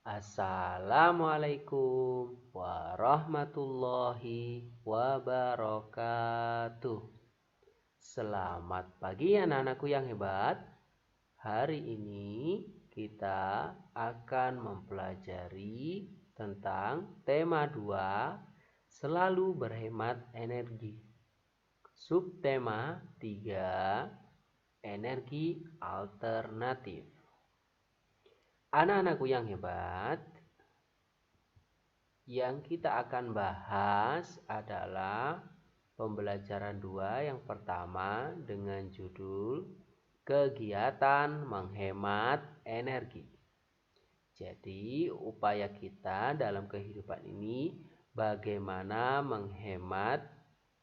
Assalamualaikum warahmatullahi wabarakatuh. Selamat pagi anak-anakku yang hebat. Hari ini kita akan mempelajari tentang tema 2, selalu berhemat energi. Subtema 3, energi alternatif. Anak-anakku yang hebat, yang kita akan bahas adalah pembelajaran 2 yang pertama dengan judul kegiatan menghemat energi. Jadi upaya kita dalam kehidupan ini bagaimana menghemat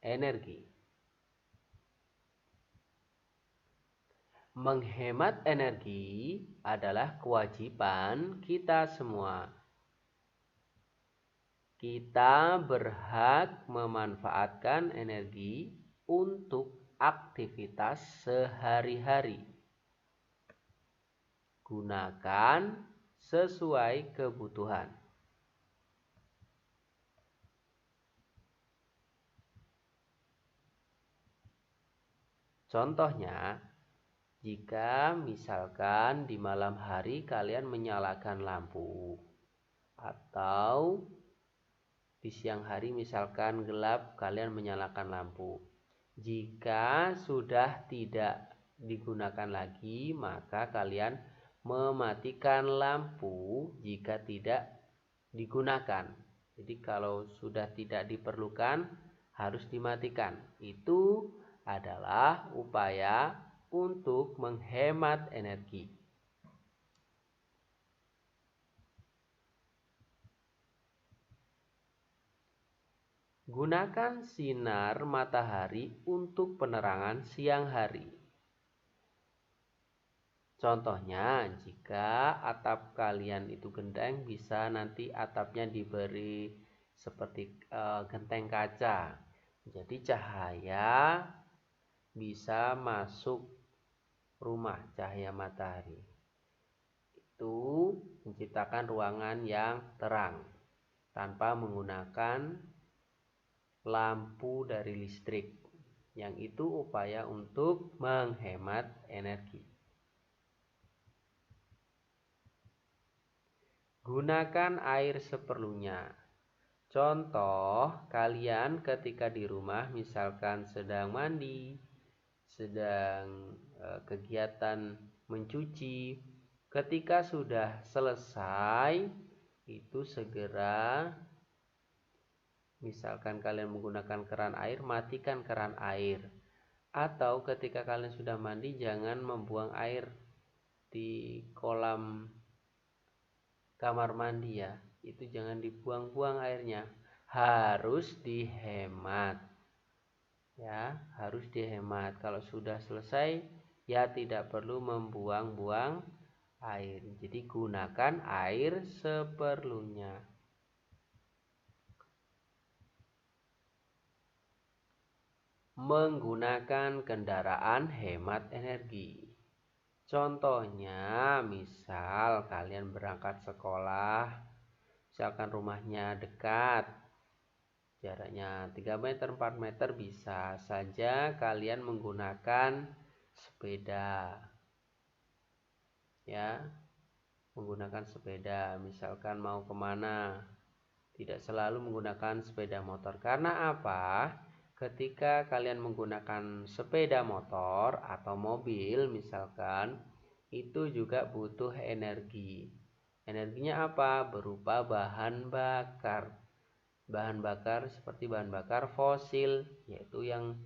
energi. Menghemat energi adalah kewajiban kita semua. Kita berhak memanfaatkan energi untuk aktivitas sehari-hari. Gunakan sesuai kebutuhan. Contohnya, jika misalkan di malam hari kalian menyalakan lampu, atau di siang hari misalkan gelap kalian menyalakan lampu. Jika sudah tidak digunakan lagi, maka kalian mematikan lampu jika tidak digunakan. Jadi kalau sudah tidak diperlukan harus dimatikan. Itu adalah upaya untuk menghemat energi. Gunakan sinar matahari untuk penerangan siang hari. Contohnya, jika atap kalian itu genteng, bisa nanti atapnya diberi seperti genteng kaca. Jadi cahaya bisa masuk rumah, cahaya matahari. Itu menciptakan ruangan yang terang tanpa menggunakan lampu dari listrik. Yang itu upaya untuk menghemat energi. Gunakan air seperlunya. Contoh, kalian ketika di rumah misalkan sedang mandi, sedang kegiatan mencuci, ketika sudah selesai itu segera, misalkan kalian menggunakan keran air, matikan keran air. Atau ketika kalian sudah mandi, jangan membuang air di kolam kamar mandi ya. Itu jangan dibuang-buang airnya. Harus dihemat. Ya, harus dihemat. Kalau sudah selesai, ya tidak perlu membuang-buang air. Jadi gunakan air seperlunya. Menggunakan kendaraan hemat energi. Contohnya, misal kalian berangkat sekolah, misalkan rumahnya dekat, jaraknya 3 meter, 4 meter, bisa saja kalian menggunakan sepeda. Ya, menggunakan sepeda, misalkan mau kemana, tidak selalu menggunakan sepeda motor. Karena apa? Ketika kalian menggunakan sepeda motor atau mobil misalkan, itu juga butuh energi. Energinya apa? Berupa bahan bakar. Bahan bakar seperti bahan bakar fosil, yaitu yang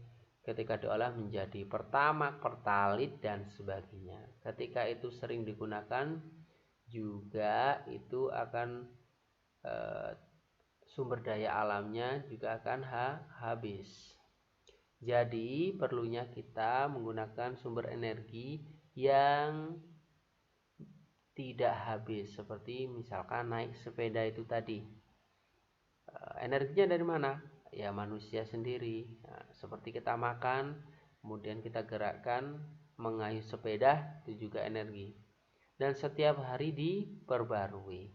ketika diolah menjadi pertamax, pertalit, dan sebagainya. Ketika itu sering digunakan, juga itu akan sumber daya alamnya juga akan habis. Jadi perlunya kita menggunakan sumber energi yang tidak habis, seperti misalkan naik sepeda itu tadi. Energinya dari mana? Ya manusia sendiri. Nah, seperti kita makan, kemudian kita gerakkan mengayuh sepeda, itu juga energi. Dan setiap hari diperbarui.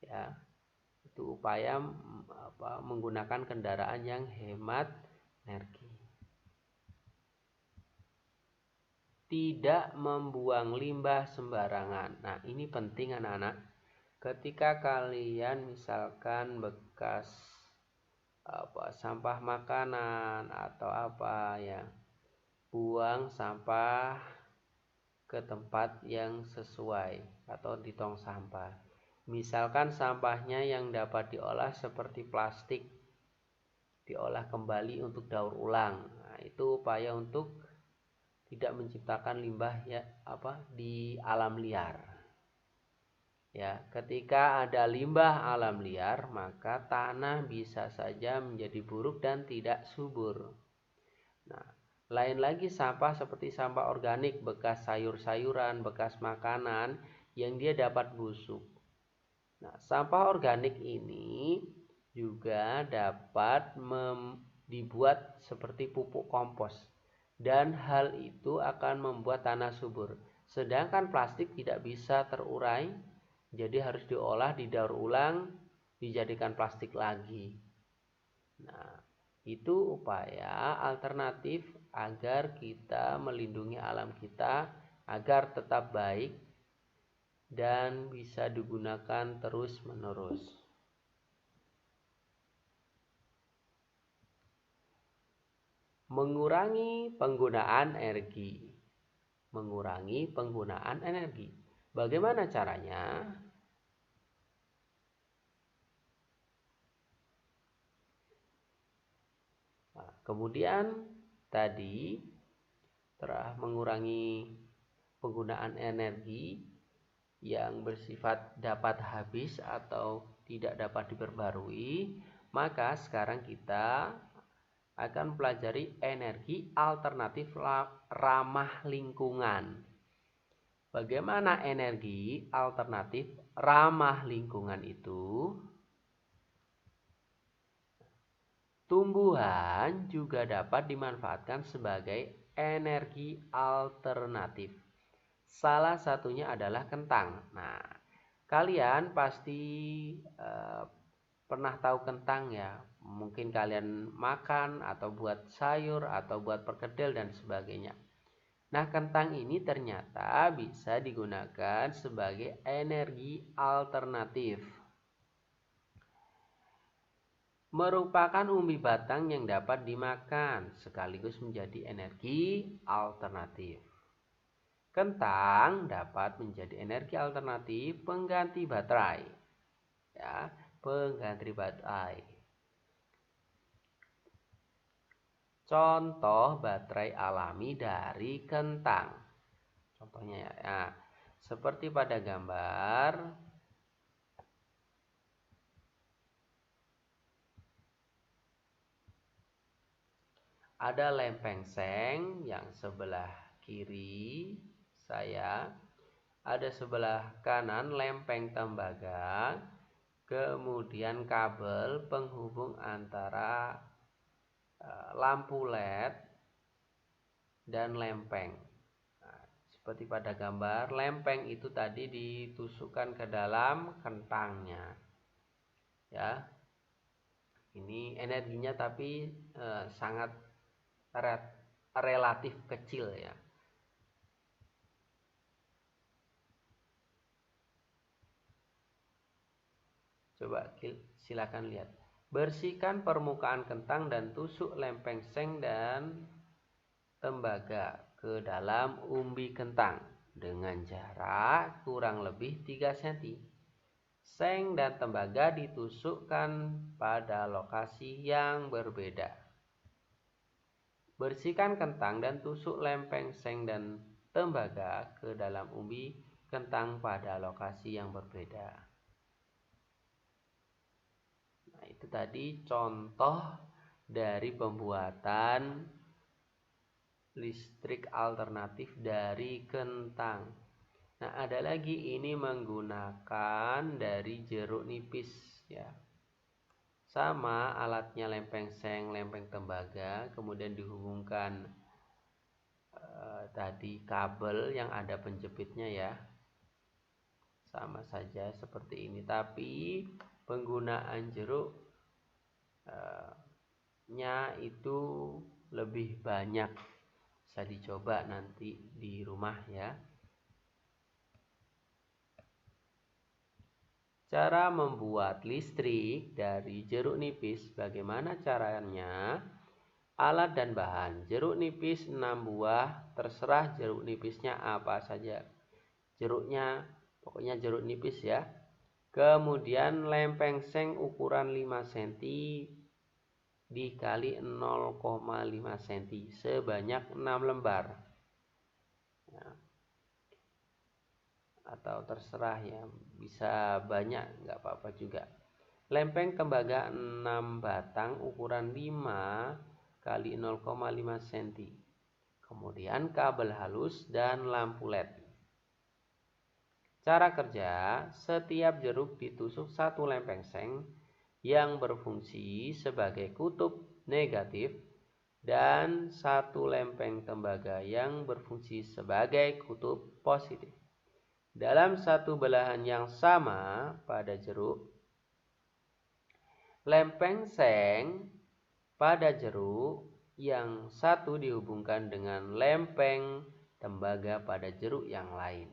Ya, itu upaya menggunakan kendaraan yang hemat energi. Tidak membuang limbah sembarangan. Nah, ini penting anak-anak. Ketika kalian misalkan bekas sampah makanan atau apa ya, buang sampah ke tempat yang sesuai atau di tong sampah. Misalkan sampahnya yang dapat diolah seperti plastik, diolah kembali untuk daur ulang. Nah, itu upaya untuk tidak menciptakan limbah di alam liar. Ya, ketika ada limbah alam liar, maka tanah bisa saja menjadi buruk dan tidak subur. Nah, lain lagi sampah seperti sampah organik, bekas sayur-sayuran, bekas makanan yang dia dapat busuk. Nah, sampah organik ini juga dapat dibuat seperti pupuk kompos. Dan hal itu akan membuat tanah subur. Sedangkan plastik tidak bisa terurai, jadi harus diolah, didaur ulang, dijadikan plastik lagi. Nah, itu upaya alternatif agar kita melindungi alam kita agar tetap baik dan bisa digunakan terus-menerus. Mengurangi penggunaan energi. Mengurangi penggunaan energi. Bagaimana caranya? Nah, kemudian tadi telah mengurangi penggunaan energi yang bersifat dapat habis atau tidak dapat diperbarui, maka sekarang kita akan pelajari energi alternatif ramah lingkungan. Bagaimana energi alternatif ramah lingkungan itu? Tumbuhan juga dapat dimanfaatkan sebagai energi alternatif. Salah satunya adalah kentang. Nah, kalian pasti pernah tahu kentang ya. Mungkin kalian makan atau buat sayur atau buat perkedel dan sebagainya. Nah, kentang ini ternyata bisa digunakan sebagai energi alternatif. Merupakan umbi batang yang dapat dimakan sekaligus menjadi energi alternatif. Kentang dapat menjadi energi alternatif pengganti baterai. Ya, pengganti baterai. Contoh baterai alami dari kentang. Contohnya ya, seperti pada gambar. Ada lempeng seng yang sebelah kiri saya, ada sebelah kanan lempeng tembaga, kemudian kabel penghubung antara lampu LED dan lempeng. Nah, seperti pada gambar, lempeng itu tadi ditusukkan ke dalam kentangnya. Ya, ini energinya tapi sangat relatif kecil ya. Coba silakan lihat. Bersihkan permukaan kentang dan tusuk lempeng seng dan tembaga ke dalam umbi kentang dengan jarak kurang lebih 3 cm. Seng dan tembaga ditusukkan pada lokasi yang berbeda. Bersihkan kentang dan tusuk lempeng seng dan tembaga ke dalam umbi kentang pada lokasi yang berbeda. Nah, itu tadi contoh dari pembuatan listrik alternatif dari kentang. Nah, ada lagi ini menggunakan dari jeruk nipis ya. Sama alatnya lempeng seng, lempeng tembaga, kemudian dihubungkan tadi kabel yang ada penjepitnya ya. sama saja seperti ini, tapi penggunaan jeruknya itu lebih banyak. Bisa dicoba nanti di rumah ya. Cara membuat listrik dari jeruk nipis, bagaimana caranya? Alat dan bahan: jeruk nipis 6 buah, terserah jeruk nipisnya apa saja. Jeruknya pokoknya jeruk nipis ya. Kemudian lempeng seng ukuran 5 cm dikali 0,5 cm sebanyak 6 lembar. Ya. Atau terserah ya, bisa banyak nggak apa-apa juga. Lempeng tembaga 6 batang ukuran 5 kali 0,5 cm. Kemudian kabel halus dan lampu LED. Cara kerja: setiap jeruk ditusuk satu lempeng seng yang berfungsi sebagai kutub negatif dan satu lempeng tembaga yang berfungsi sebagai kutub positif. Dalam satu belahan yang sama pada jeruk, lempeng seng pada jeruk yang satu dihubungkan dengan lempeng tembaga pada jeruk yang lain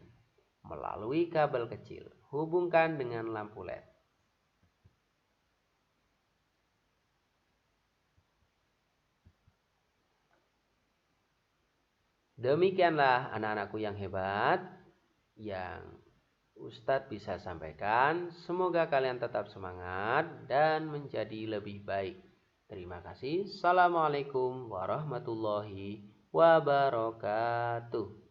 melalui kabel kecil. Hubungkan dengan lampu LED. Demikianlah anak-anakku yang hebat yang Ustadz bisa sampaikan. Semoga kalian tetap semangat dan menjadi lebih baik. Terima kasih. Assalamualaikum warahmatullahi wabarakatuh.